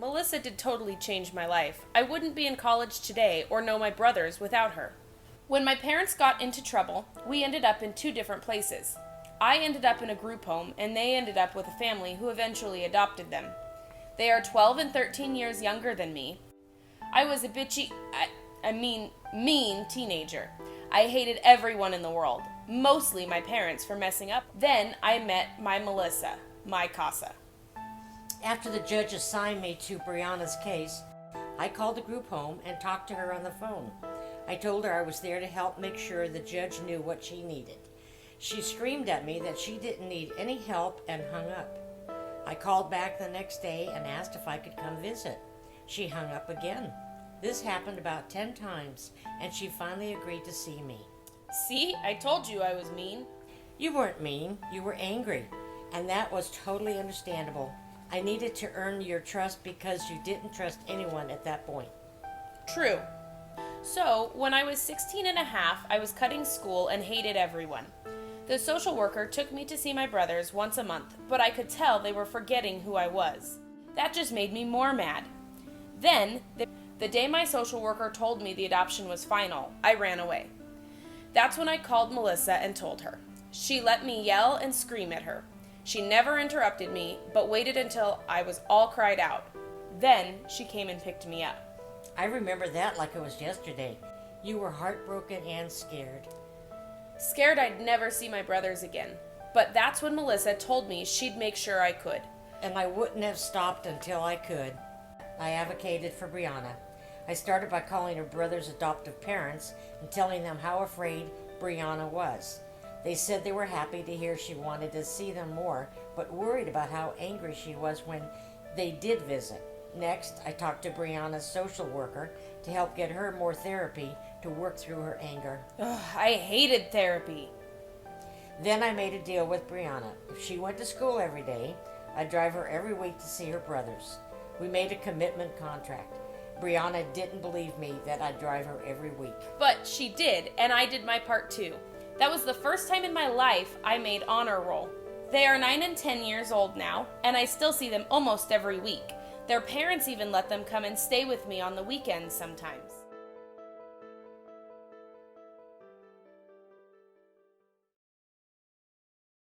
Melissa did totally change my life. I wouldn't be in college today or know my brothers without her. When my parents got into trouble, we ended up in two different places. I ended up in a group home, and they ended up with a family who eventually adopted them. They are 12 and 13 years younger than me. I was a mean teenager. I hated everyone in the world, mostly my parents for messing up. Then I met my Melissa, my casa. After the judge assigned me to Briana's case, I called the group home and talked to her on the phone. I told her I was there to help make sure the judge knew what she needed. She screamed at me that she didn't need any help and hung up. I called back the next day and asked if I could come visit. She hung up again. This happened about 10 times, and she finally agreed to see me. See, I told you I was mean. You weren't mean, you were angry, and that was totally understandable. I needed to earn your trust because you didn't trust anyone at that point. True. So, when I was 16 and a half, I was cutting school and hated everyone. The social worker took me to see my brothers once a month, but I could tell they were forgetting who I was. That just made me more mad. Then, the day my social worker told me the adoption was final, I ran away. That's when I called Melissa and told her. She let me yell and scream at her. She never interrupted me, but waited until I was all cried out. Then she came and picked me up. I remember that like it was yesterday. You were heartbroken and scared. Scared I'd never see my brothers again. But that's when Melissa told me she'd make sure I could. And I wouldn't have stopped until I could. I advocated for Briana. I started by calling her brother's adoptive parents and telling them how afraid Briana was. They said they were happy to hear she wanted to see them more, but worried about how angry she was when they did visit. Next, I talked to Briana's social worker to help get her more therapy to work through her anger. Ugh, I hated therapy. Then I made a deal with Briana. If she went to school every day, I'd drive her every week to see her brothers. We made a commitment contract. Briana didn't believe me that I'd drive her every week. But she did, and I did my part too. That was the first time in my life I made honor roll. They are 9 and 10 years old now, and I still see them almost every week. Their parents even let them come and stay with me on the weekends sometimes.